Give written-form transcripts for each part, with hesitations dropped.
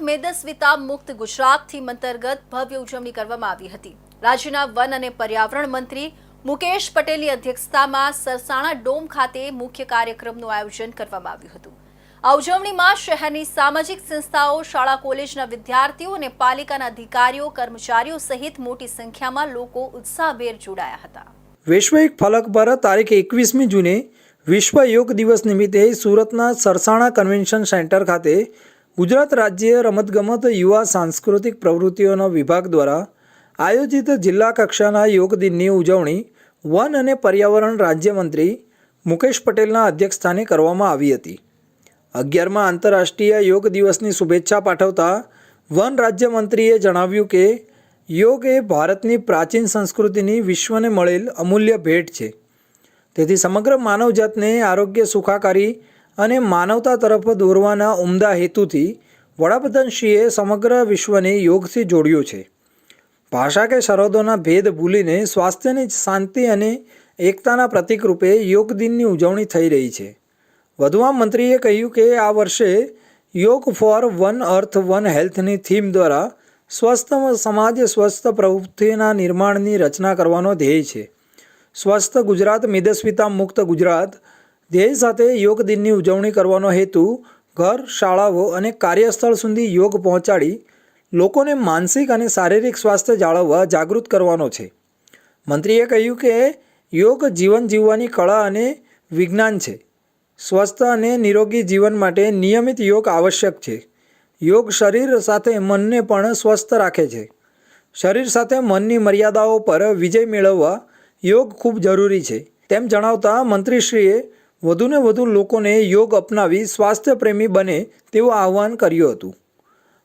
મેદસ્વીતા મુક્ત ગુજરાત થીમ અંતર્ગત ભવ્ય ઉજવણી કરવામાં આવી હતી। રાજ્યના વન અને પર્યાવરણ મંત્રી મુકેશ પટેલની અધ્યક્ષતામાં સરસાણા ડોમ ખાતે મુખ્ય કાર્યક્રમનું આયોજન કરવામાં આવ્યું હતું। આ ઉજવણીમાં શહેરની સામાજિક સંસ્થાઓ, શાળા કોલેજના વિદ્યાર્થીઓ અને પાલિકાના અધિકારીઓ, કર્મચારીઓ સહિત મોટી સંખ્યામાં લોકો ઉત્સાહભેર જોડાયા હતા। વૈશ્વિક ફલક પર તારીખ 21મી જૂને વિશ્વ યોગ દિવસ નિમિત્તે સુરતના સરસાણા કન્વેન્શન સેન્ટર ખાતે ગુજરાત રાજ્ય રમતગમત યુવા સાંસ્કૃતિક પ્રવૃત્તિઓનો વિભાગ દ્વારા આયોજિત જિલ્લા કક્ષાના યોગ દિનની ઉજવણી વન અને પર્યાવરણ રાજ્યમંત્રી મુકેશ પટેલના અધ્યક્ષસ્થાને કરવામાં આવી હતી। 11મા આંતરરાષ્ટ્રીય યોગ દિવસની શુભેચ્છા પાઠવતા વન રાજ્યમંત્રીએ જણાવ્યું કે યોગ એ ભારતની પ્રાચીન સંસ્કૃતિની વિશ્વને મળેલ અમૂલ્ય ભેટ છે। તેથી સમગ્ર માનવજાતને આરોગ્ય, સુખાકારી અને માનવતા તરફ દોરવાના ઉમદા હેતુથી વડાપ્રધાનશ્રીએ સમગ્ર વિશ્વને યોગથી જોડ્યું છે। ભાષા કે સરહદોના ભેદ ભૂલીને સ્વાસ્થ્યની, શાંતિ અને એકતાના પ્રતીક રૂપે યોગ દિનની ઉજવણી થઈ રહી છે। વધુમાં મંત્રીએ કહ્યું કે આ વર્ષે yoga for one earth one હેલ્થની થીમ દ્વારા સ્વસ્થ સમાજ, સ્વસ્થ પ્રવૃત્તિના નિર્માણની રચના કરવાનો ધ્યેય છે। સ્વસ્થ ગુજરાત, મેદસ્વીતા મુક્ત ગુજરાત ધ્યેય સાથે યોગ દિનની ઉજવણી કરવાનો હેતુ ઘર, શાળાઓ અને કાર્યસ્થળ સુધી યોગ પહોંચાડી લોકોને માનસિક અને શારીરિક સ્વાસ્થ્ય જાળવવા જાગૃત કરવાનો છે। મંત્રીએ કહ્યું કે યોગ જીવન જીવવાની કળા અને વિજ્ઞાન છે। સ્વસ્થ અને નિરોગી જીવન માટે નિયમિત યોગ આવશ્યક છે। યોગ શરીર સાથે મનને પણ સ્વસ્થ રાખે છે। શરીર સાથે મનની મર્યાદાઓ પર વિજય મેળવવા યોગ ખૂબ જરૂરી છે તેમ જણાવતા મંત્રીશ્રીએ વધુને વધુ લોકોને યોગ અપનાવી સ્વાસ્થ્ય પ્રેમી બને તેવું આહ્વાન કર્યું હતું।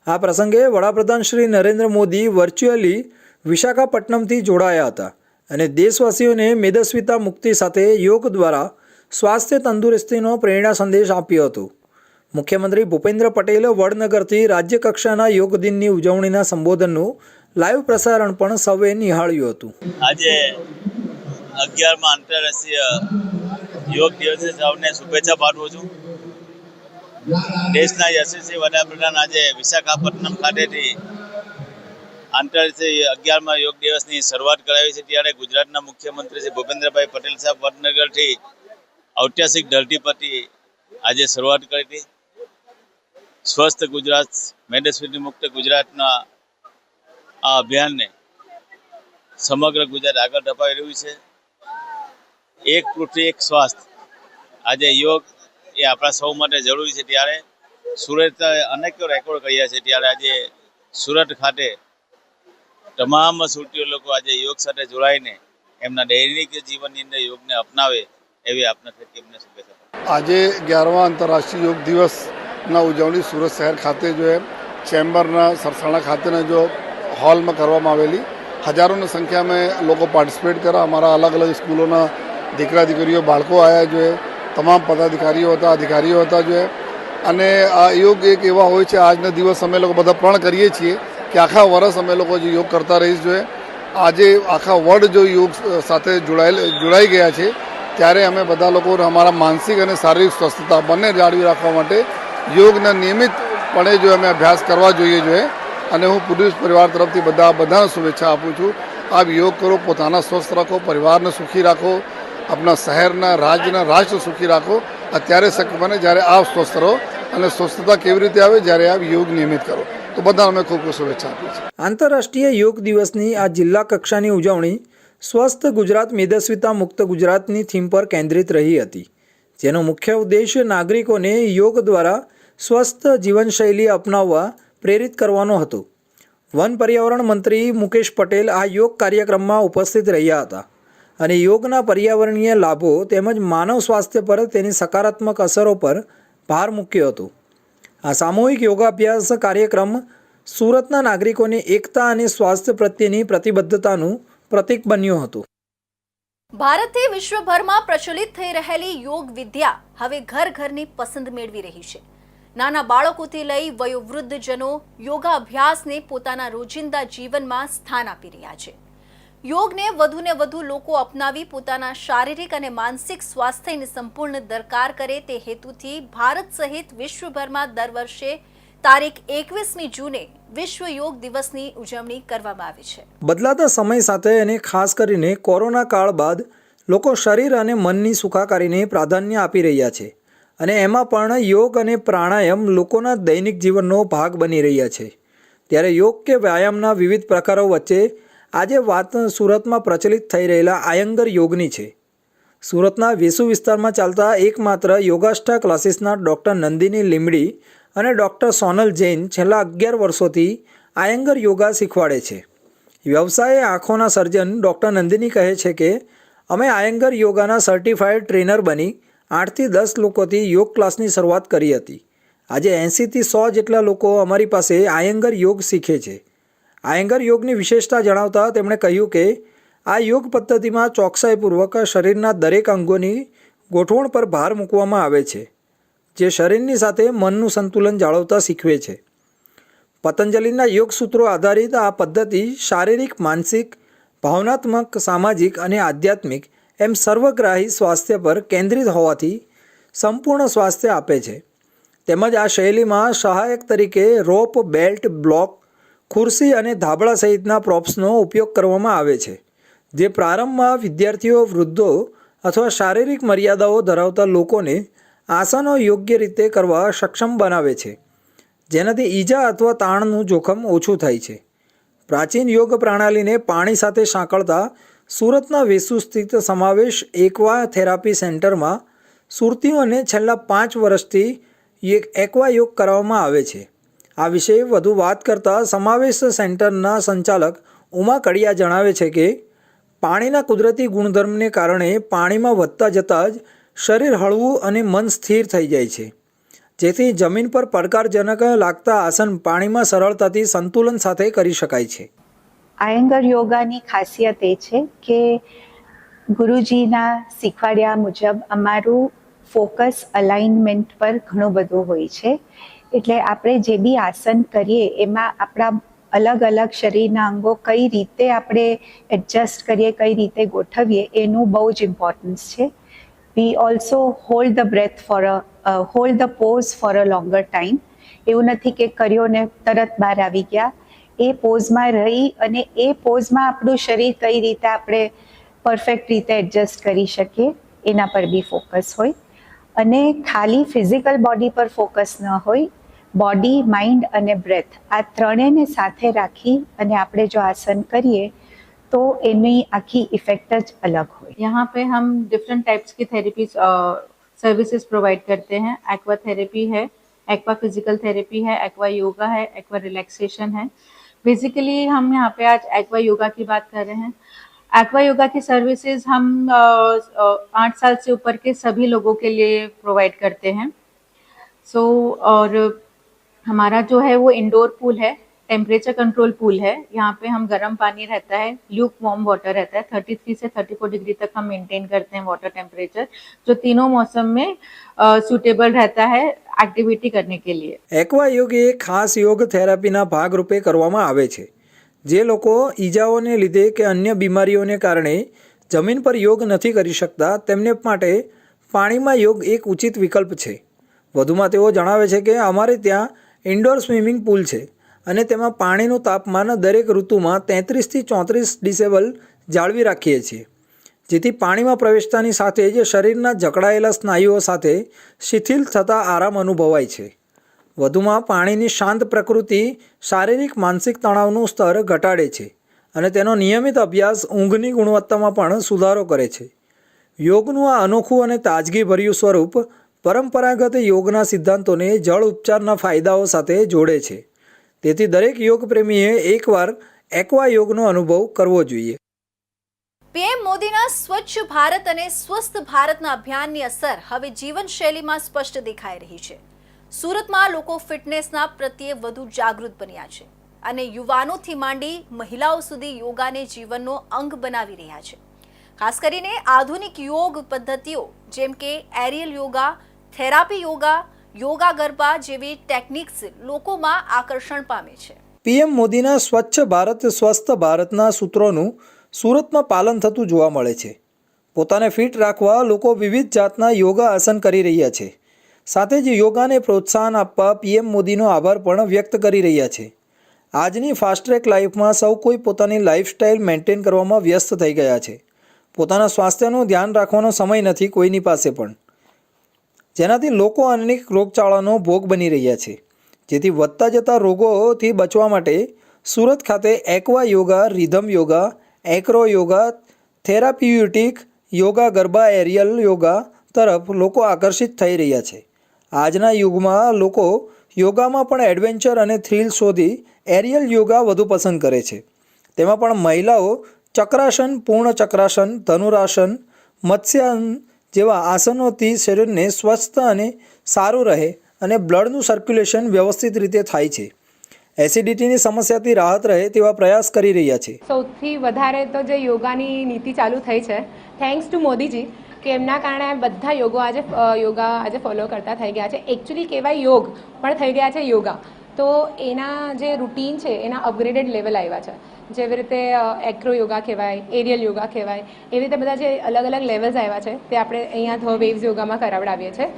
આ પ્રસંગે વડાપ્રધાન શ્રી નરેન્દ્ર મોદી વર્ચ્યુઅલી વિશાખાપટ્ટનમથી જોડાયા હતા અને દેશવાસીઓને મેદસ્વીતા મુક્તિ સાથે યોગ દ્વારા સ્વાસ્થ્ય તંદુરસ્તીનો પ્રેરણા સંદેશ આપ્યો હતો। મુખ્યમંત્રી ભૂપેન્દ્ર પટેલે વડનગરથી રાજ્ય કક્ષાના યોગ દિનની ઉજવણીના સંબોધનનું લાઈવ પ્રસારણ પણ સૌએ નિહાળ્યું હતું। આજે 11મા આંતરરાષ્ટ્રીય યોગ દિવસે સૌને શુભેચ્છા પાઠવું છું। દેશના યશસ્વી વડાપ્રધાન આજે વિશાખાપટ્ટનમ ખાતેથી આંતરરાષ્ટ્રીય 11મા યોગ દિવસની શરૂઆત કરાવી છે, ત્યારે ગુજરાતના મુખ્યમંત્રી શ્રી ભૂપેન્દ્રભાઈ પટેલ સાહેબ વડનગરથી ઐતિહાસિક ધરતી પરથી આજે શરૂઆત કરી હતી। સ્વસ્થ ગુજરાત, મેદસ્વીતા મુક્ત ગુજરાતના આ અભિયાનને સમગ્ર ગુજરાત આગળ ધપાવી રહ્યું છે। એક પૃથ્વી એક સ્વાસ્થ્ય, આજે યોગ એ આપણા સૌ માટે જરૂરી છે। ત્યારે સુરત અનેક રેકોર્ડ કર્યા છે, ત્યારે આજે સુરત ખાતે તમામ સુરતીઓ લોકો આજે યોગ સાથે જોડાઈને એમના દૈનિક જીવનની અંદર યોગને અપનાવે એવી આપના થકી એમને શુભેચ્છા। આજે 11મા આંતરરાષ્ટ્રીય યોગ દિવસના ઉજવણી સુરત શહેર ખાતે જો ચેમ્બરના સરસાણા ખાતેના જો હોલમાં કરવામાં આવેલી, હજારોની સંખ્યામાં લોકો પાર્ટિસિપેટ કર્યા। અમારા અલગ અલગ સ્કૂલોના દીકરા દીકરીઓ, બાળકો આવ્યા જોઈએ, તમામ પદાધિકારીઓ હતા, અધિકારીઓ હતા જોઈએ। અને આ યોગ એક એવા હોય છે, આજના દિવસ અમે લોકો બધા પ્રણ કરીએ છીએ કે આખા વર્ષ અમે લોકો જે યોગ કરતા રહીશ જોઈએ। આજે આખા વર્લ્ડ જો યોગ સાથે જોડાઈ ગયા છે, ત્યારે અમે બધા લોકો અમારા માનસિક અને શારીરિક સ્વસ્થતા બંને જાળવી રાખવા માટે યોગના નિયમિતપણે જો અમે અભ્યાસ કરવા જોઈએ। અને હું પુરુષ પરિવાર તરફથી બધાને શુભેચ્છા આપું છું। આપ યોગ કરો, પોતાના સ્વસ્થ રાખો, પરિવારને સુખી રાખો, આપણા શહેરના, રાજ્યના, રાષ્ટ્ર સુખી રાખો। અત્યારે શક્ય બને જ્યારે આપ સ્વસ્થ રહો, અને સ્વસ્થતા કેવી રીતે આવે? જ્યારે આપ યોગ નિયમિત કરો। તો બધાને અમે ખૂબ ખૂબ શુભેચ્છા આપીએ છીએ। આંતરરાષ્ટ્રીય યોગ દિવસની આ જિલ્લા કક્ષાની ઉજવણી સ્વસ્થ ગુજરાત, મેદસ્વીતા મુક્ત ગુજરાતની થીમ પર કેન્દ્રિત રહી હતી, જેનો મુખ્ય ઉદ્દેશ નાગરિકોને યોગ દ્વારા સ્વસ્થ જીવનશૈલી અપનાવવા પ્રેરિત કરવાનો હતો। વન પર્યાવરણ મંત્રી મુકેશ પટેલ આ યોગ કાર્યક્રમમાં ઉપસ્થિત રહ્યા હતા અને યોગના પર્યાવરણીય લાભો તેમજ માનવ સ્વાસ્થ્ય પર તેની સકારાત્મક અસરો પર ભાર મૂક્યો હતો। આ સામૂહિક યોગાભ્યાસ કાર્યક્રમ સુરતના નાગરિકોની એકતા અને સ્વાસ્થ્ય પ્રત્યેની પ્રતિબદ્ધતાનું પ્રતીક બન્યો હતો। ભારતથી વિશ્વભરમાં પ્રચલિત થઈ રહેલી યોગ વિદ્યા હવે ઘર ઘરની પસંદ મેળવી રહી છે। નાના બાળકોથી લઈ વયોવૃદ્ધજનો યોગાભ્યાસને પોતાના રોજિંદા જીવનમાં સ્થાન આપી રહ્યા છે। યોગને વધુને વધુ લોકો અપનાવી પોતાના શારીરિક અને માનસિક સ્વાસ્થ્યને સંપૂર્ણ દરકાર કરે તે હેતુથી ભારત સહિત વિશ્વભરમાં દર વર્ષે તારીખ 21મી જૂને વિશ્વ યોગ દિવસની ઉજવણી કરવામાં આવી છે. બદલાતા સમય સાથે અને ખાસ કરીને કોરોના કાળ બાદ લોકો શરીર અને મનની સુખાકારીને પ્રાધાન્ય આપી રહ્યા છે અને એમાં પણ યોગ અને પ્રાણાયામ લોકોના દૈનિક જીવનનો ભાગ બની રહ્યા છે. ત્યારે યોગ કે વ્યાયામના વિવિધ પ્રકારો વચ્ચે આજે વાત સુરતમાં પ્રચલિત થઈ રહેલા આયંગર યોગની છે. સુરતના વેસુ વિસ્તારમાં ચાલતા એકમાત્ર યોગાષ્ટા ક્લાસીસના ડૉક્ટર નંદિની લીમડી અને ડૉક્ટર સોનલ જૈન છેલ્લા 11 વર્ષોથી આયંગર યોગા શીખવાડે છે. વ્યવસાયે આંખોના સર્જન ડૉક્ટર નંદિની કહે છે કે અમે આયંગર યોગાના સર્ટિફાઈડ ટ્રેનર બની 8થી 10 લોકોથી યોગ ક્લાસની શરૂઆત કરી હતી. આજે 80થી 100 જેટલા લોકો અમારી પાસે આયંગર યોગ શીખે છે. આયંગર યોગની વિશેષતા જણાવતા તેમણે કહ્યું કે આ યોગ પદ્ધતિમાં ચોકસાઈપૂર્વક શરીરના દરેક અંગોની ગોઠવણ પર ભાર મૂકવામાં આવે છે, જે શરીરની સાથે મનનું સંતુલન જાળવતા શીખવે છે. પતંજલિના યોગ સૂત્રો આધારિત આ પદ્ધતિ શારીરિક, માનસિક, ભાવનાત્મક, સામાજિક અને આધ્યાત્મિક એમ સર્વગ્રાહી સ્વાસ્થ્ય પર કેન્દ્રિત હોવાથી સંપૂર્ણ સ્વાસ્થ્ય આપે છે. તેમજ આ શૈલીમાં સહાયક તરીકે રોપ, બેલ્ટ, બ્લોક, ખુરશી અને ધાબળા સહિતના પ્રોપ્સનો ઉપયોગ કરવામાં આવે છે, જે પ્રારંભમાં વિદ્યાર્થીઓ, વૃદ્ધો અથવા શારીરિક મર્યાદાઓ ધરાવતા લોકોને આસનો યોગ્ય રીતે કરવા સક્ષમ બનાવે છે, જેનાથી ઈજા અથવા તાણનું જોખમ ઓછું થાય છે. પ્રાચીન યોગ પ્રણાલીને પાણી સાથે સાંકળતા સુરતના વેસુ સ્થિત સમાવેશ એક્વા થેરાપી સેન્ટરમાં સુરતીઓને છેલ્લા 5 વર્ષથી એક્વા યોગ કરાવવામાં આવે છે. આ વિશે વધુ વાત કરતા સમાવેશ સેન્ટરના સંચાલક ઉમા કડિયા જણાવે છે કે પાણીના કુદરતી ગુણધર્મને કારણે પાણીમાં વધતા જતાં જ શરીર હળવું અને મન સ્થિર થઈ જાય છે, જેથી જમીન પર પડકારજનક લાગતા આસન પાણીમાં સરળતાથી સંતુલન સાથે કરી શકાય છે. આયંગર યોગાની ખાસિયત એ છે કે ગુરુજીના શીખવાડ્યા મુજબ અમારું ફોકસ અલાઇનમેન્ટ પર ઘણું બધું હોય છે. એટલે આપણે જે બી આસન કરીએ એમાં આપણા અલગ અલગ શરીરના અંગો કઈ રીતે આપણે એડજસ્ટ કરીએ, કઈ રીતે ગોઠવીએ એનું બહુ જ ઇમ્પોર્ટન્સ છે. We also hold the breath hold the pause for a longer time. એવું નથી કે કર્યો ને તરત બહાર આવી ગયા. એ પોઝમાં રહી અને એ પોઝમાં આપણું શરીર કઈ રીતે આપણે પરફેક્ટ રીતે એડજસ્ટ કરી શકીએ એના પર બી ફોકસ હોય. અને ખાલી ફિઝિકલ બોડી પર ફોકસ ન હોય, बॉडी, माइंड અને બ્રેથ આ ત્રણેયને સાથે રાખી અને આપણે જો આसन કરીએ तो એની આખી ઇફેક્ટ જ અલગ હોય. यहाँ पे हम डिफरेंट टाइप्स की थेरेपी सर्विसेज प्रोवाइड करते हैं. एक्वा थेरेपी है, एक्वा फिजिकल थेरेपी है, एक्वा योगा है, एक्वा रिलैक्सेशन है. बेसिकली हम यहाँ पे आज एक्वा योगा की बात कर रहे हैं. एक्वा योगा की सर्विसेज हम 8 साल से ऊपर के सभी लोगों के लिए प्रोवाइड करते हैं. और हमारा जो है वो इंडोर पूल है, टेम्परेचर कंट्रोल पूल है. यहाँ पे हम गर्म पानी रहता है, ल्यूक वार्म वाटर रहता है. 33 से 34 डिग्री तक हम मेंटेन करते हैं वाटर टेम्परेचर, जो तीनों मौसम में सूटेबल रहता है एक्टिविटी करने के लिए. એક્વા યોગ એ ખાસ યોગ થેરાપીના ભાગરૂપે કરવામાં આવે છે. જે લોકો ઈજાઓને લીધે કે અન્ય બીમારીઓને કારણે જમીન પર યોગ નથી કરી શકતા તેમને માટે પાણીમાં યોગ એક ઉચિત વિકલ્પ છે. વધુમાં તેઓ જણાવે છે કે અમારે ત્યાં ઇન્ડોર સ્વિમિંગ પૂલ છે અને તેમાં પાણીનું તાપમાન દરેક ઋતુમાં 33થી 34 ડિસેબલ જાળવી રાખીએ છીએ, જેથી પાણીમાં પ્રવેશતાની સાથે જ શરીરના જકડાયેલા સ્નાયુઓ સાથે શિથિલ થતા આરામ અનુભવાય છે. વધુમાં પાણીની શાંત પ્રકૃતિ શારીરિક માનસિક તણાવનું સ્તર ઘટાડે છે અને તેનો નિયમિત અભ્યાસ ઊંઘની ગુણવત્તામાં પણ સુધારો કરે છે. યોગનું આ અનોખું અને તાજગીભર્યું સ્વરૂપ પરંપરાગત યોગના સિદ્ધાંતોને જળ ઉપચારના ફાયદાઓ સાથે જોડે છે. તેથી દરેક યોગ પ્રેમીએ એકવાર એક્વા યોગનો અનુભવ કરવો જોઈએ. પીએમ મોદીના સ્વચ્છ ભારત અને સ્વસ્થ ભારતના અભિયાનની અસર હવે જીવનશૈલીમાં સ્પષ્ટ દેખાઈ રહી છે. સુરતમાં લોકો ફિટનેસના પ્રત્યે વધુ જાગૃત બન્યા છે અને યુવાનોથી માંડી મહિલાઓ સુધી યોગાને જીવનનો અંગ બનાવી રહ્યા છે. ખાસ કરીને આધુનિક યોગ પદ્ધતિઓ જેમ કે એરિયલ યોગા, થેરાપી યોગા, યોગા ગરબા જેવી ટેકનિક્સ લોકોમાં આકર્ષણ પામે છે. પીએમ મોદીના સ્વચ્છ ભારત સ્વસ્થ ભારતના સૂત્રોનું સુરતમાં પાલન થતું જોવા મળે છે. પોતાને ફિટ રાખવા લોકો વિવિધ જાતના યોગા આસન કરી રહ્યા છે, સાથે જ યોગાને પ્રોત્સાહન આપવા પીએમ મોદીનો આભાર પણ વ્યક્ત કરી રહ્યા છે. આજની ફાસ્ટ ટ્રેક લાઈફમાં સૌ કોઈ પોતાની લાઈફસ્ટાઈલ મેન્ટેન કરવામાં વ્યસ્ત થઈ ગયા છે. પોતાના સ્વાસ્થ્યનું ધ્યાન રાખવાનો સમય નથી કોઈની પાસે પણ, જેનાથી લોકો અનેક રોગચાળાનો ભોગ બની રહ્યા છે. જેથી વધતા જતા રોગોથી બચવા માટે સુરત ખાતે aqua yoga, rhythm yoga, acro yoga, therapeutic yoga, garba, aerial yoga તરફ લોકો આકર્ષિત થઈ રહ્યા છે. આજના યુગમાં લોકો યોગામાં પણ એડવેન્ચર અને થ્રિલ શોધી એરિયલ યોગા વધુ પસંદ કરે છે. તેમાં પણ મહિલાઓ ચક્રાસન, પૂર્ણ ચક્રાસન, ધનુરાસન, મત્સ્યાસન જેવા આસનોથી શરીરને સ્વસ્થ અને સારું રહે અને બ્લડનું સર્ક્યુલેશન વ્યવસ્થિત રીતે થાય છે. એસિડિટીની સમસ્યાથી રાહત રહે તેવા પ્રયાસ કરી રહ્યા છે. સૌથી વધારે તો જે યોગાની નીતિ ચાલુ થઈ છે, થેન્ક્સ ટુ મોદીજી, કે એમના કારણે બધા યોગા આજે ફોલો કરતા થઈ ગયા છે. એકચ્યુઅલી કહેવાય યોગ પણ થઈ ગયા છે યોગા. તો એના જે રૂટીન છે એના અપગ્રેડેડ લેવલ આવ્યા છે. જેવી રીતે એક્રો યોગા કહેવાય, એરિયલ યોગા કહેવાય, એવી રીતે બધા જે અલગ અલગ લેવલ્સ આવ્યા છે તે આપણે અહીંયા ધ વેવ્સ યોગામાં કરાવડાવીએ છીએ,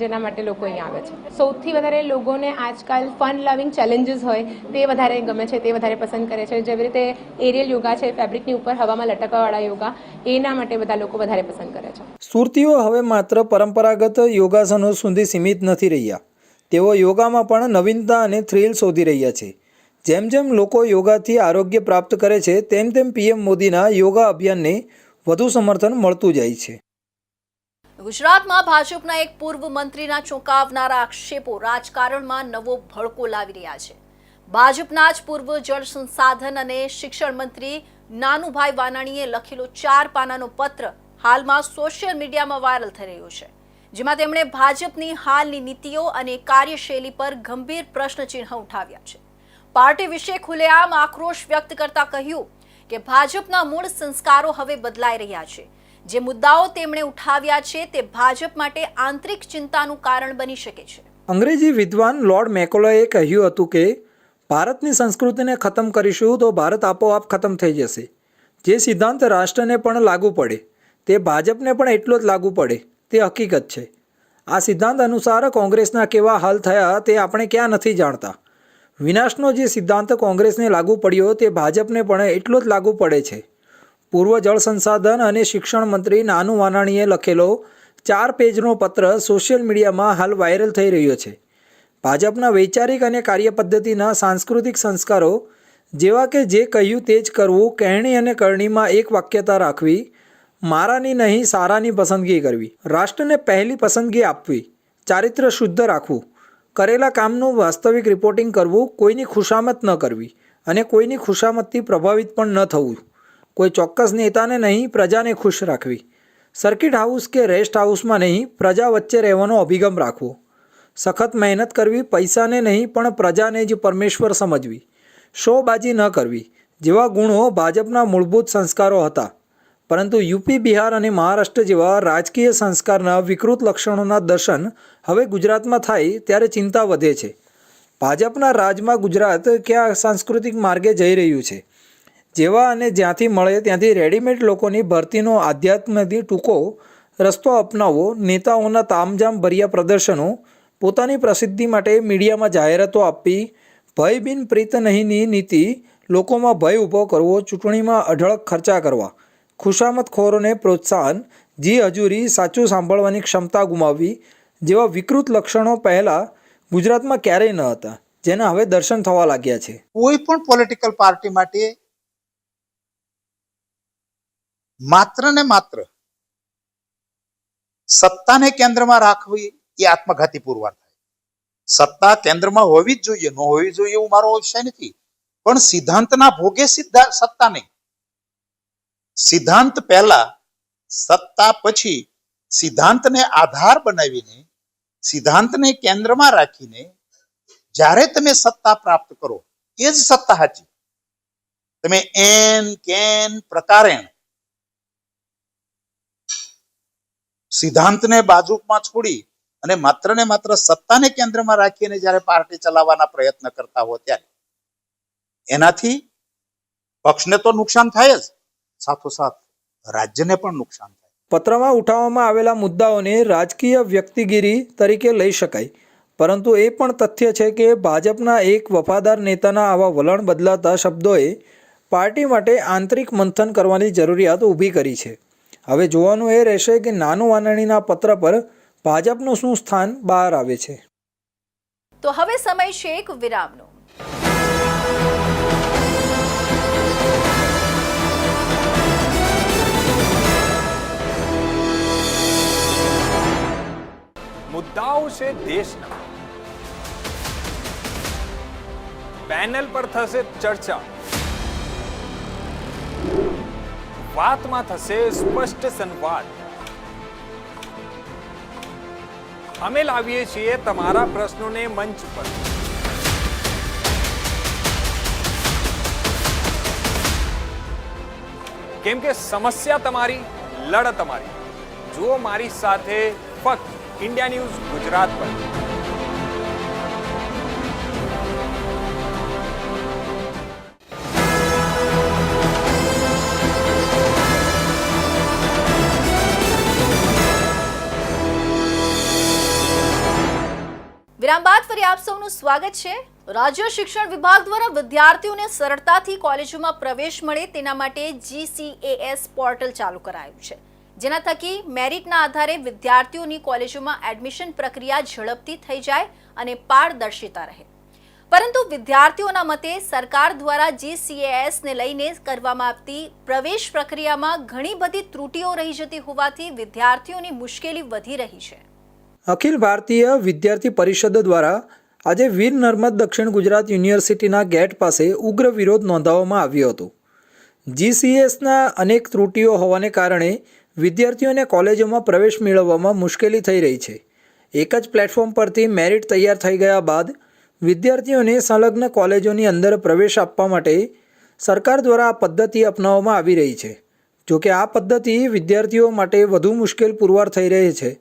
જેના માટે લોકો અહીંયા આવે છે. સૌથી વધારે લોકોને આજકાલ ફન લવિંગ ચેલેન્જીસ હોય તે વધારે ગમે છે, તે વધારે પસંદ કરે છે. જેવી રીતે એરિયલ યોગા છે, ફેબ્રિકની ઉપર હવામાં લટકવાવાળા યોગા, એના માટે બધા લોકો વધારે પસંદ કરે છે. સુરતીઓ હવે માત્ર પરંપરાગત યોગાસનો સુધી સીમિત નથી રહ્યા. તેઓ યોગામાં પણ નવીનતા અને થ્રિલ શોધી રહ્યા છે. જેમ જેમ લોકો યોગાથી આરોગ્ય પ્રાપ્ત કરે છે તેમ તેમ પીએમ મોદીના યોગા અભિયાનને વધુ સમર્થન મળતું જાય છે. ગુજરાતમાં ભાજપના એક પૂર્વ મંત્રીના ચોંકાવનારા આક્ષેપો રાજકારણમાં નવો ભડકો લાવી રહ્યા છે. ભાજપના જ પૂર્વ જળ સંસાધન અને શિક્ષણ મંત્રી નાનુભાઈ વાનાણીએ લખેલો 4 પાનાનો પત્ર હાલમાં સોશિયલ મીડિયામાં વાયરલ થઈ રહ્યો છે, જેમાં તેમણે ભાજપની હાલની નીતિઓ અને કાર્યશૈલી પર ગંભીર પ્રશ્નચિહ્ન ઉઠાવ્યા છે. પાર્ટી વિશે ખુલ્લેઆમ આક્રોશ વ્યક્ત કરતા કહ્યું કે ભાજપના મૂળ સંસ્કારો હવે બદલાઈ રહ્યા છે. જે મુદ્દાઓ તેમણે ઉઠાવ્યા છે તે ભાજપ માટે આંતરિક ચિંતાનું કારણ બની શકે છે. અંગ્રેજી વિદ્વાન લોર્ડ મેકોલેએ કહ્યું હતું કે ભારતની સંસ્કૃતિને ખતમ કરીશું તો ભારત આપોઆપ ખતમ થઈ જશે. જે સિદ્ધાંત રાષ્ટ્રને પણ લાગુ પડે તે ભાજપને પણ એટલો જ લાગુ પડે તે હકીકત છે. આ સિદ્ધાંત અનુસાર કોંગ્રેસના કેવા હાલ થયા તે આપણે ક્યાં નથી જાણતા. વિનાશનો જે સિદ્ધાંત કોંગ્રેસને લાગુ પડ્યો તે ભાજપને પણ એટલો જ લાગુ પડે છે. પૂર્વ જળ સંસાધન અને શિક્ષણ મંત્રી નાનુ વાનાણીએ લખેલો 4 પેજનો પત્ર સોશિયલ મીડિયામાં હાલ વાયરલ થઈ રહ્યો છે. ભાજપના વૈચારિક અને કાર્યપદ્ધતિના સાંસ્કૃતિક સંસ્કારો જેવા કે જે કહ્યું તે જ કરવું, કહેણી અને કરણીમાં એક વાક્યતા રાખવી, મારાની નહીં સારાની પસંદગી કરવી, રાષ્ટ્રને પહેલી પસંદગી આપવી, ચારિત્ર્ય શુદ્ધ રાખવું, કરેલા કામનું વાસ્તવિક રિપોર્ટિંગ કરવું, કોઈની ખુશામત ન કરવી અને કોઈની ખુશામતથી પ્રભાવિત પણ ન થવું, કોઈ ચોક્કસ નેતાને નહીં પ્રજાને ખુશ રાખવી, સર્કિટ હાઉસ કે રેસ્ટ હાઉસમાં નહીં પ્રજા વચ્ચે રહેવાનો અભિગમ રાખવો, સખત મહેનત કરવી, પૈસાને નહીં પણ પ્રજાને જ પરમેશ્વર સમજવી, શોબાજી ન કરવી જેવા ગુણો ભાજપના મૂળભૂત સંસ્કારો હતા. પરંતુ યુપી, બિહાર અને મહારાષ્ટ્ર જેવા રાજકીય સંસ્કારના વિકૃત લક્ષણોના દર્શન હવે ગુજરાતમાં થાય ત્યારે ચિંતા વધે છે. ભાજપના રાજમાં ગુજરાત ક્યાં સાંસ્કૃતિક માર્ગે જઈ રહ્યું છે. જેવા અને જ્યાંથી મળે ત્યાંથી રેડીમેડ લોકોની ભરતીનો આધ્યાત્મથી ટૂંકો રસ્તો અપનાવવો, નેતાઓના તામઝામ ભર્યા પ્રદર્શનો, પોતાની પ્રસિદ્ધિ માટે મીડિયામાં જાહેરાતો આપવી, ભય બિન પ્રીત નહીંની નીતિ, લોકોમાં ભય ઊભો કરવો, ચૂંટણીમાં અઢળક ખર્ચા કરવા, ખુશામતખોરોને પ્રોત્સાહન, જી હજુરી, સાચું સાંભળવાની ક્ષમતા ગુમાવવી જેવા વિકૃત લક્ષણો પહેલાં ગુજરાતમાં ક્યારેય ન હતા, જેના હવે દર્શન થવા લાગ્યા છે. કોઈ પણ પોલિટિકલ પાર્ટી માટે માત્ર ને માત્ર સત્તાને કેન્દ્રમાં રાખવી એ આત્મઘાતી પુરવાર થાય. સત્તા કેન્દ્રમાં હોવી જ જોઈએ, ન હોવી જોઈએ એવું મારો વિષય નથી, પણ સિદ્ધાંતના ભોગે સત્તા નહીં. સિદ્ધાંત પહેલા, સત્તા પછી સિદ્ધાંતને આધાર બનાવીને, સિદ્ધાંતને કેન્દ્રમાં રાખીને જ્યારે તમે સત્તા પ્રાપ્ત કરો એ જ સત્તા સાચી. તમે એન કેન પ્રકારેણ સિદ્ધાંતને બાજુમાં છોડી અને માત્ર ને માત્ર સત્તાને કેન્દ્રમાં રાખીને જ્યારે પાર્ટી ચલાવવાના પ્રયત્ન કરતા હો ત્યારે એનાથી પક્ષને તો નુકસાન થાય જ, સાથોસાથ રાજ્યને પણ નુકસાન થાય. પત્રમાં ઉઠાવવામાં આવેલા મુદ્દાઓને રાજકીય વ્યક્તિગીરી તરીકે લઈ શકાય, પરંતુ એ પણ તથ્ય છે કે ભાજપના એક વફાદાર નેતાના આવા વલણ બદલાતા શબ્દોએ પાર્ટી માટે આંતરિક મંથન કરવાની જરૂરિયાત ઊભી કરી છે. હવે જોવાનું એ રહેશે કે નાનું વાનાણીના પત્ર પર ભાજપનું શું સ્થાન બહાર આવે છે. તો હવે સમય છે એક વિરામનો. મુદ્દાઓ છે દેશના, પેનલ પર થશે ચર્ચા, વાતમાં થશે સ્પષ્ટ સંવાદ. અમે લાવીએ છીએ તમારા પ્રશ્નોને મંચ પર. કેમ કે સમસ્યા તમારી, લડત અમારી. જુઓ મારી સાથે ફક્ત इंडिया न्यूज गुजरात पर. વિરામ બાદ ફરી આપ સૌનું સ્વાગત છે. રાજ્ય શિક્ષણ વિભાગ દ્વારા વિદ્યાર્થીઓને સરળતાથી કોલેજોમાં પ્રવેશ મળે તેના માટે GCAS પોર્ટલ ચાલુ કરાયું છે, જેના થકી મેરિટના આધારે વિદ્યાર્થીઓની કોલેજોમાં એડમિશન પ્રક્રિયા ઝડપથી થઈ જાય અને પારદર્શિતા રહે. પરંતુ વિદ્યાર્થીઓના મતે સરકાર દ્વારા GCAS ને લઈને કરવામાં આવતી પ્રવેશ પ્રક્રિયામાં ઘણી બધી ત્રુટીઓ રહી જતી હોવાથી વિદ્યાર્થીઓની મુશ્કેલી વધી રહી છે. અખિલ ભારતીય વિદ્યાર્થી પરિષદ દ્વારા આજે વીર નર્મદ દક્ષિણ ગુજરાત યુનિવર્સિટીના ગેટ પાસે ઉગ્ર વિરોધ નોંધાવવામાં આવ્યો હતો. GCASના અનેક ત્રુટીઓ હોવાને કારણે વિદ્યાર્થીઓને કોલેજોમાં પ્રવેશ મેળવવામાં મુશ્કેલી થઈ રહી છે. એક જ પ્લેટફોર્મ પરથી મેરિટ તૈયાર થઈ ગયા બાદ વિદ્યાર્થીઓને સંલગ્ન કોલેજોની અંદર પ્રવેશ આપવા માટે સરકાર દ્વારા આ પદ્ધતિ અપનાવવામાં આવી રહી છે. જોકે આ પદ્ધતિ વિદ્યાર્થીઓ માટે વધુ મુશ્કેલ પુરવાર થઈ રહી છે,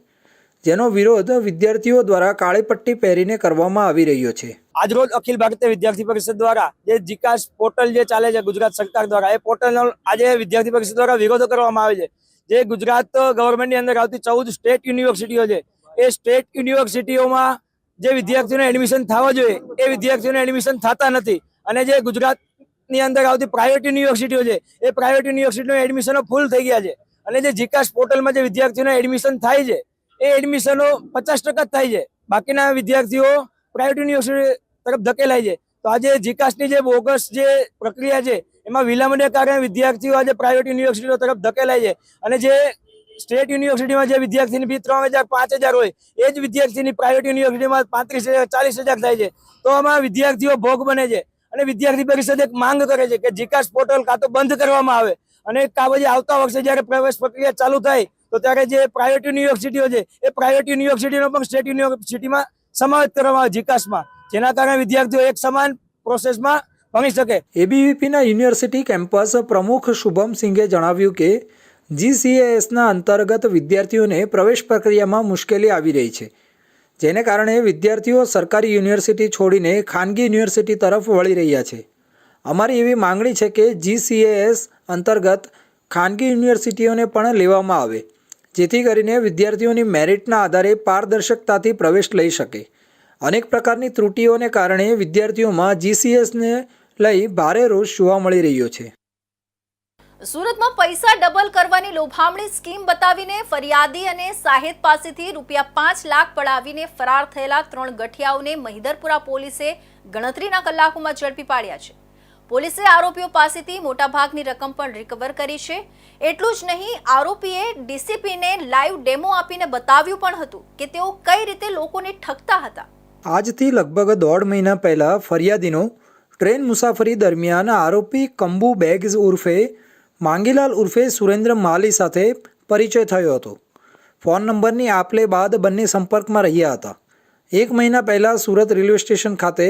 જેનો વિરોધ વિદ્યાર્થીઓ દ્વારા કાળી પટ્ટી પહેરીને કરવામાં આવી રહ્યો છે. આજરોજ અખિલ ભારતીય વિદ્યાર્થી પરિષદ દ્વારા જે જીકાસ પોર્ટલ જે ચાલે છે ગુજરાત સરકાર દ્વારા, એ પોર્ટલનો આજે વિદ્યાર્થી પરિષદ દ્વારા વિરોધ કરવામાં આવે છે. જે ગુજરાત ગવર્મેન્ટની અંદર આવતી 14 સ્ટેટ યુનિવર્સિટીઓ છે, એ સ્ટેટ યુનિવર્સિટીઓમાં જે વિદ્યાર્થીઓને એડમિશન થવા જોઈએ એ વિદ્યાર્થીઓને એડમિશન થતા નથી. અને જે ગુજરાતની અંદર આવતી પ્રાઇવેટ યુનિવર્સિટીઓ છે, એ પ્રાઇવેટ યુનિવર્સિટીઓ એડમિશનો ફૂલ થઈ ગયા છે. અને જે જીકાસ પોર્ટલમાં જે વિદ્યાર્થીઓને એડમિશન થાય છે, એ એડમિશનો 50% જ થાય છે. બાકીના વિદ્યાર્થીઓ પ્રાઇવેટ યુનિવર્સિટી તરફ ધકેલાય છે. તો આજે જીકાસની જે બોગસ જે પ્રક્રિયા છે, એમાં વિલંબને કારણે વિદ્યાર્થીઓ આજે પ્રાઇવેટ યુનિવર્સિટીઓ તરફ ધકેલાય છે. અને જે સ્ટેટ યુનિવર્સિટીમાં જે વિદ્યાર્થીની ફી 3000 5000 હોય, એ જ વિદ્યાર્થીની પ્રાઇવેટ યુનિવર્સિટીમાં 35000 40000 થાય છે. તો આમાં વિદ્યાર્થીઓ ભોગ બને છે. અને વિદ્યાર્થી પરિષદ એક માંગ કરે છે કે જીકાસ પોર્ટલ કાં તો બંધ કરવામાં આવે, અને કાં પછી આવતા વર્ષે જ્યારે પ્રવેશ પ્રક્રિયા ચાલુ થાય તો ત્યારે જે પ્રાઇવેટ યુનિવર્સિટીઓ છે, એ પ્રાઇવેટ યુનિવર્સિટીનો પણ સ્ટેટ યુનિવર્સિટીમાં સમાવેશ કરવામાં આવે જીકાસમાં, જેના કારણે વિદ્યાર્થીઓ એક સમાન પ્રોસેસમાં ભણી શકે. ABVPના યુનિવર્સિટી કેમ્પસ પ્રમુખ શુભમ સિંઘે જણાવ્યું કે GCASના અંતર્ગત વિદ્યાર્થીઓને પ્રવેશ પ્રક્રિયામાં મુશ્કેલી આવી રહી છે, જેને કારણે વિદ્યાર્થીઓ સરકારી યુનિવર્સિટી છોડીને ખાનગી યુનિવર્સિટી તરફ વળી રહ્યા છે. અમારી એવી માંગણી છે કે GCAS અંતર્ગત ખાનગી યુનિવર્સિટીઓને પણ લેવામાં આવે, જેથી કરીને વિદ્યાર્થીઓની મેરિટના આધારે પારદર્શકતાથી પ્રવેશ લઈ શકે. અનેક પ્રકારની ત્રુટીઓને કારણે વિદ્યાર્થીઓમાં GCASને લઈ ભારે રોષ જોવા મળી રહ્યો છે. સુરતમાં પૈસા ડબલ કરવાની લોભામણી સ્કીમ બતાવીને ફરિયાદી અને સાહેદ પાસેથી ₹5 લાખ પડાવીને ફરાર થયેલા 3 ગઠિયાઓને મહિધરપુરા પોલીસે ગણતરીના કલાકોમાં ઝડપી પાડ્યા છે. પોલીસે આરોપીઓ પાસેથી મોટાભાગની રકમ પણ રિકવર કરી છે. એટલું જ નહીં, આરોપીએ ડીસીપીને લાઈવ ડેમો આપીને બતાવ્યું પણ હતું કે તેઓ કઈ રીતે લોકોને ઠગતા હતા. આજથી લગભગ 1.5 મહિના પહેલા ફરિયાદીનો ટ્રેન મુસાફરી દરમિયાન આરોપી કંબુ બેગ્સ ઉર્ફે માંગીલાલ ઉર્ફે સુરેન્દ્ર માલી સાથે પરિચય થયો હતો. ફોન નંબરની આપલે બાદ બંને સંપર્કમાં રહ્યા હતા. 1 મહિના પહેલાં સુરત રેલવે સ્ટેશન ખાતે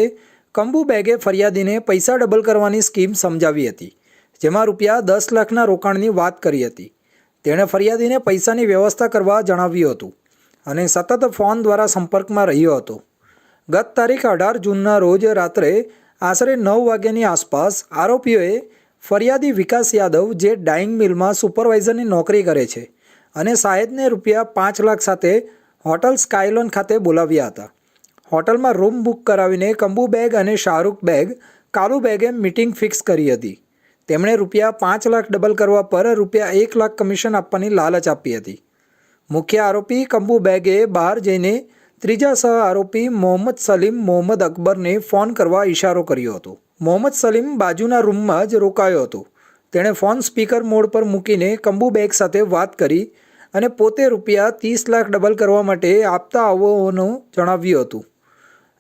કંબુ બેગે ફરિયાદીને પૈસા ડબલ કરવાની સ્કીમ સમજાવી હતી, જેમાં ₹10 લાખના રોકાણની વાત કરી હતી. તેણે ફરિયાદીને પૈસાની વ્યવસ્થા કરવા જણાવ્યું હતું અને સતત ફોન દ્વારા સંપર્કમાં રહ્યો હતો. ગત તારીખ 18 જૂનના રોજ રાત્રે આશરે 9 વાગ્યાની આસપાસ આરોપીઓએ ફરિયાદી વિકાસ યાદવ, જે ડાઇંગ મિલમાં સુપરવાઇઝરની નોકરી કરે છે અને શાહિદને રૂપિયા 5 લાખ સાથે હોટલ સ્કાયલોન ખાતે બોલાવ્યા હતા. હોટલમાં રૂમ બુક કરાવીને કંબુ બેગ અને શાહરૂખ બેગ કાલુ બેગે મીટિંગ ફિક્સ કરી હતી. તેમણે રૂપિયા 5 લાખ ડબલ કરવા પર રૂપિયા 1 લાખ કમિશન આપવાની લાલચ આપી હતી. મુખ્ય આરોપી કંબુ બેગે બહાર જઈને ત્રીજા સહ આરોપી મોહમ્મદ સલીમ મોહમ્મદ અકબરને ફોન કરવા ઇશારો કર્યો હતો. મોહમ્મદ સલીમ બાજુના રૂમમાં જ રોકાયો હતો. તેણે ફોન સ્પીકર મોડ પર મૂકીને કંબુ બેગ સાથે વાત કરી અને પોતે રૂપિયા 30 લાખ ડબલ કરવા માટે આપતા આવવાનું જણાવ્યું હતું.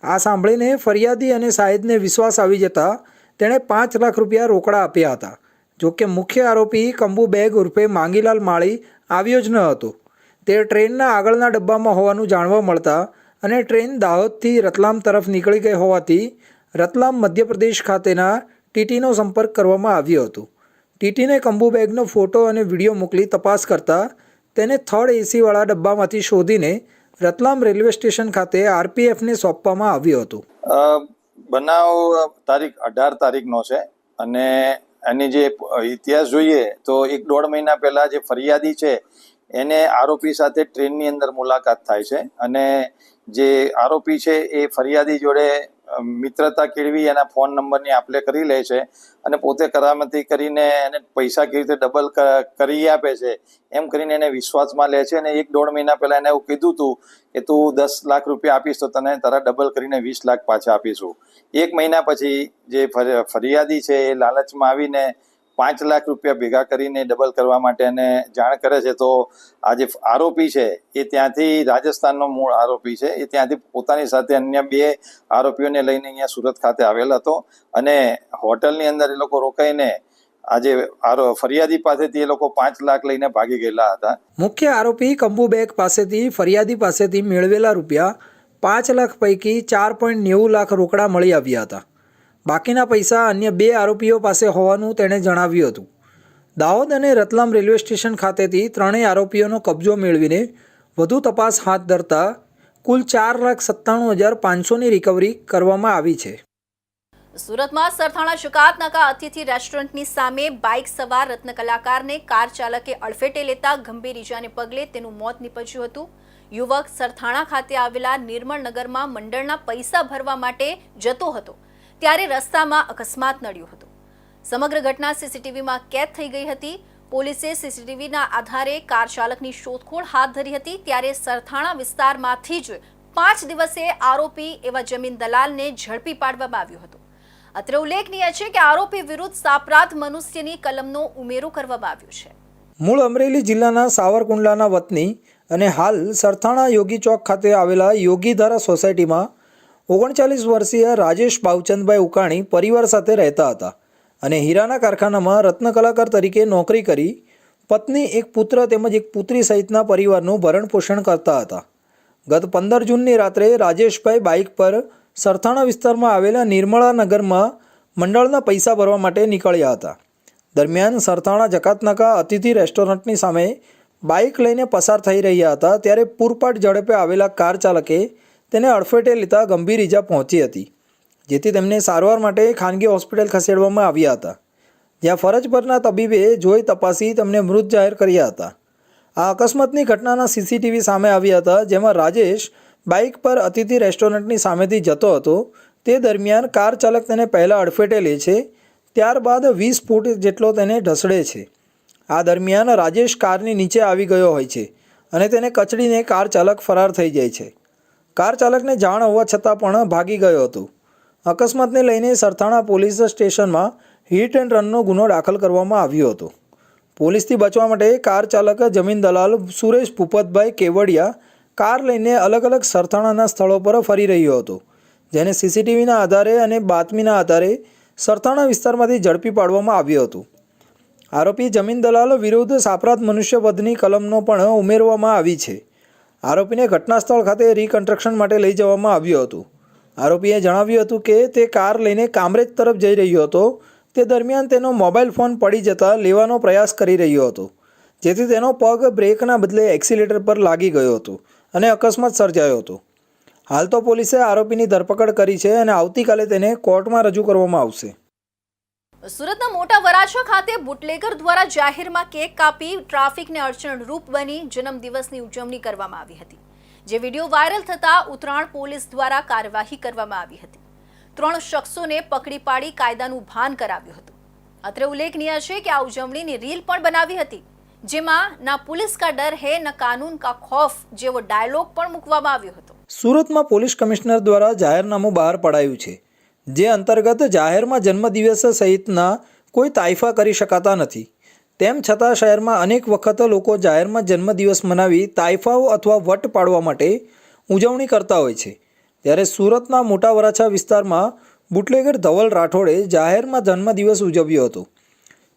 આ સાંભળીને ફરિયાદી અને શાહિદને વિશ્વાસ આવી જતા તેણે 5 લાખ રૂપિયા રોકડા આપ્યા હતા. જોકે મુખ્ય આરોપી કંબુ બેગ ઉર્ફે માંગીલાલ માળી આવ્યો જ ન હતો. તે ટ્રેનના આગળના ડબ્બામાં હોવાનું જાણવા મળતા અને ટ્રેન દાહોદથી રતલામ તરફ નીકળી ગઈ હોવાથી રતલામ મધ્યપ્રદેશ ખાતેના ટીટીનો સંપર્ક કરવામાં આવ્યો હતો. ટીટીને કંબુ બેગનો ફોટો અને વિડીયો મોકલી તપાસ કરતા તેને થર્ડ એસીવાળા ડબ્બામાંથી શોધીને રતલામ રેલવે સ્ટેશન ખાતે આરપીએફને સોંપવામાં આવ્યો હતો. બનાવ તારીખ 18 તારીખનો છે અને એની જે ઇતિહાસ જોઈએ તો 1-1.5 મહિના પહેલા જે ફરિયાદી છે એને આરોપી સાથે ટ્રેનની અંદર મુલાકાત થાય છે અને જે આરોપી છે એ ફરિયાદી જોડે મિત્રતા કેળવી એના ફોન નંબરની આપલે કરી લે છે અને પોતે કરામતી કરીને એને પૈસા કેવી રીતે ડબલ કરી આપે છે એમ કરીને એને વિશ્વાસમાં લે છે અને 1-1.5 મહિના પહેલા એને એવું કીધું હતું કે તું 10 લાખ રૂપિયા આપીશ તો તને તારા ડબલ કરીને 20 લાખ પાછા આપીશું. 1 મહિના પછી જે ફરિયાદી છે એ લાલચમાં આવીને 5 લાખ રૂપિયા ભેગા કરીને ડબલ કરવા માટે એને જાણ કરે છે. તો આ જે આરોપી છે એ ત્યાંથી રાજસ્થાનનો મૂળ આરોપી છે, એ ત્યાંથી પોતાની સાથે અન્ય 2 આરોપીઓને લઈને અહીંયા સુરત ખાતે આવેલ હતો અને હોટલની અંદર એ લોકો રોકાઈને આજે ફરિયાદી પાસેથી એ લોકો 5 લાખ લઈને ભાગી ગયેલા હતા. મુખ્ય આરોપી કંબુ બેગ પાસેથી ફરિયાદી પાસેથી મેળવેલા રૂપિયા 5 લાખ પૈકી 4.90 લાખ રોકડા મળી આવ્યા હતા. બાકીના પૈસા અન્ય 2 આરોપીઓ પાસે હોવાનું તેણે જણાવ્યું હતું. દાહોદ અને રતલામ રેલવે સ્ટેશન ખાતેથી 3 આરોપીઓનો કબજો મેળવીને વધુ તપાસ હાથ ધરતા કુલ 4,97,500ની રિકવરી કરવામાં આવી છે. સુરતમાં સરથાણા શકાતનાકા અતિથિ રેસ્ટોરન્ટની સામે બાઇક સવાર રત્ન કલાકારને કાર ચાલકે અડફેટે લેતા ગંભીર ઈજાને પગલે તેનું મોત નીપજ્યું હતું. યુવક સરથાણા ખાતે આવેલા નિર્મળનગરમાં મંડળના પૈસા ભરવા માટે જતો હતો ત્યારે રસ્તામાં અકસ્માત નડ્યો હતો. સમગ્ર ઘટના સીસીટીવીમાં કેદ થઈ ગઈ હતી. પોલીસે સીસીટીવીના આધારે કાર ચાલકની શોધખોળ હાથ ધરી હતી. ત્યારે સરથાણા વિસ્તારમાંથી જ 5 દિવસે આરોપી એવા જમીન દલાલને ઝડપી પાડવામાં આવ્યો હતો. અત્રે ઉલ્લેખનીય છે કે આરોપી વિરુદ્ધ સાપરાધ મનુષ્યની કલમનો ઉમેરો કરવામાં આવ્યો છે. મૂળ અમરેલી જિલ્લાના સાવરકુંડલાના વતની અને હાલ સરથાણા યોગી ચોક ખાતે આવેલા યોગીધારા સોસાયટીમાં 39 વર્ષીય રાજેશ ભાવચંદભાઈ ઉકાણી પરિવાર સાથે રહેતા હતા અને હીરાના કારખાનામાં રત્ન કલાકાર તરીકે નોકરી કરી પત્ની, એક પુત્ર તેમજ એક પુત્રી સહિતના પરિવારનું ભરણ પોષણ કરતા હતા. ગત 15 જૂનની રાત્રે રાજેશભાઈ બાઇક પર સરથાણા વિસ્તારમાં આવેલા નિર્મળાનગરમાં મંડળના પૈસા ભરવા માટે નીકળ્યા હતા. દરમિયાન સરથાણા જકાતનાકા અતિથિ રેસ્ટોરન્ટની સામે બાઇક લઈને પસાર થઈ રહ્યા હતા ત્યારે પૂરપાટ ઝડપે આવેલા કાર ચાલકે તેને અડફેટે લેતા ગંભીર ઈજા પહોંચી હતી, જેથી તેમને સારવાર માટે ખાનગી હોસ્પિટલ ખસેડવામાં આવ્યા હતા, જ્યાં ફરજ પરના તબીબે જોઈ તપાસી તેમને મૃત જાહેર કર્યા હતા. આ અકસ્માતની ઘટનાના સીસીટીવી સામે આવ્યા હતા, જેમાં રાજેશ બાઇક પર અતિથિ રેસ્ટોરન્ટની સામેથી જતો હતો. તે દરમિયાન કાર ચાલક તેને પહેલાં અડફેટે લે છે, ત્યારબાદ 20 ફૂટ જેટલો તેને ઢસડે છે. આ દરમિયાન રાજેશ કારની નીચે આવી ગયો હોય છે અને તેને કચડીને કાર ચાલક ફરાર થઈ જાય છે. કાર ચાલકને જાણ હોવા છતાં પણ ભાગી ગયો હતો. અકસ્માતને લઈને સરથાણા પોલીસ સ્ટેશનમાં હિટ એન્ડ રનનો ગુનો દાખલ કરવામાં આવ્યો હતો. પોલીસથી બચવા માટે કાર ચાલક જમીન દલાલ સુરેશ ભૂપતભાઈ કેવડિયા કાર લઈને અલગ અલગ સરથાણાના સ્થળો પર ફરી રહ્યો હતો, જેને સીસીટીવીના આધારે અને બાતમીના આધારે સરથાણા વિસ્તારમાંથી ઝડપી પાડવામાં આવ્યો હતો. આરોપી જમીન દલાલ વિરુદ્ધ સાપરાધ મનુષ્યવધની કલમનો પણ ઉમેરવામાં આવી છે. આરોપીને ઘટના સ્થળ ખાતે રિકન્સ્ટ્રક્શન માટે લઈ જવામાં આવ્યો હતો. આરોપીએ જણાવ્યું હતું કે તે કાર લઈને કામરેજ તરફ જઈ રહ્યો હતો. તે દરમિયાન તેનો મોબાઈલ ફોન પડી જતાં લેવાનો પ્રયાસ કરી રહ્યો હતો, જેથી તેનો પગ બ્રેકના બદલે એક્સિલેટર પર લાગી ગયો હતો અને અકસ્માત સર્જાયો હતો. હાલ તો પોલીસે આરોપીની ધરપકડ કરી છે અને આવતીકાલે તેને કોર્ટમાં રજૂ કરવામાં આવશે. સુરતના મોટા વરાછા ખાતે બુટલેગર દ્વારા જાહેરમાં કેક કાપી ટ્રાફિકને અડચણરૂપ બની જન્મદિવસની ઉજવણી કરવામાં આવી હતી, જે વિડીયો વાયરલ થતા ઉત્તરાયણ પોલીસ દ્વારા કાર્યવાહી કરવામાં આવી હતી. 3 શખ્સોને પકડી પાડી કાયદાનું ભાન કરાવ્યું હતું. અત્રે ઉલ્લેખનીય છે કે આ ઉજવણીની રીલ પણ બનાવી હતી, જેમાં ના પુલિસ કા ડર હે ન કાનૂન કા ખૌફ જેવો ડાયલોગ પણ મૂકવામાં આવ્યો હતો. સુરતમાં પોલીસ કમિશનર દ્વારા જાહેરનામું બહાર પડાયું છે, જે અંતર્ગત જાહેરમાં જન્મદિવસ સહિતના કોઈ તાઇફા કરી શકાતા નથી. તેમ છતાં શહેરમાં અનેક વખત લોકો જાહેરમાં જન્મદિવસ મનાવી તાઇફાઓ અથવા વટ પાડવા માટે ઉજવણી કરતા હોય છે. ત્યારે સુરતના મોટા વરાછા વિસ્તારમાં બુટલેગર ધવલ રાઠોડે જાહેરમાં જન્મદિવસ ઉજવ્યો હતો.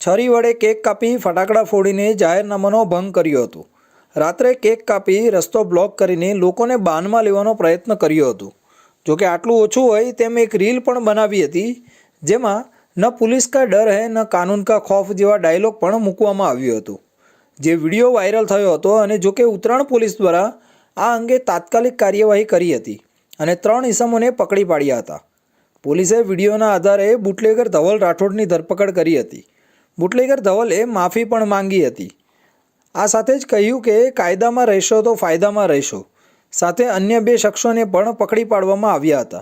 છરી વડે કેક કાપી ફટાકડા ફોડીને જાહેરનામાનો ભંગ કર્યો હતો. રાત્રે કેક કાપી રસ્તો બ્લોક કરીને લોકોને બાનમાં લેવાનો પ્રયત્ન કર્યો હતો. જોકે આટલું ઓછું હોય તેમ એક રીલ પણ બનાવી હતી, જેમાં ન પુલિસ કા ડર હૈ ન કાનૂન કા ખૌફ જેવા ડાયલોગ પણ મૂકવામાં આવ્યો હતો, જે વિડીયો વાયરલ થયો હતો. અને જોકે ઉત્તરાયણ પોલીસ દ્વારા આ અંગે તાત્કાલિક કાર્યવાહી કરી હતી અને 3 ઇસમોને પકડી પાડ્યા હતા. પોલીસે વિડીયોના આધારે બુટલેગર ધવલ રાઠોડની ધરપકડ કરી હતી. બુટલેગર ધવલે માફી પણ માંગી હતી. આ સાથે જ કહ્યું કે કાયદામાં રહેશો તો ફાયદામાં રહેશો. સાથે અન્ય 2 શખ્સોને પણ પકડી પાડવામાં આવ્યા હતા.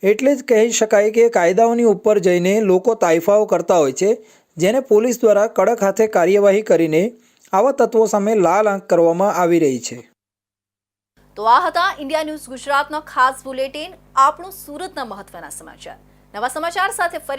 એટલે જ કહી શકાય કે કાયદાઓની ઉપર જઈને લોકો તાઇફાઓ કરતા હોય છે, જેને પોલીસ દ્વારા કડક હાથે કાર્યવાહી કરીને આવા તત્વો સામે લાલ આંખ કરવામાં આવી રહી છે. તો આ હતા ઇન્ડિયા ન્યૂઝ ગુજરાતનો ખાસ બુલેટિન, આપણું સુરતના મહત્વના સમાચાર. નવા સમાચાર સાથે ફરી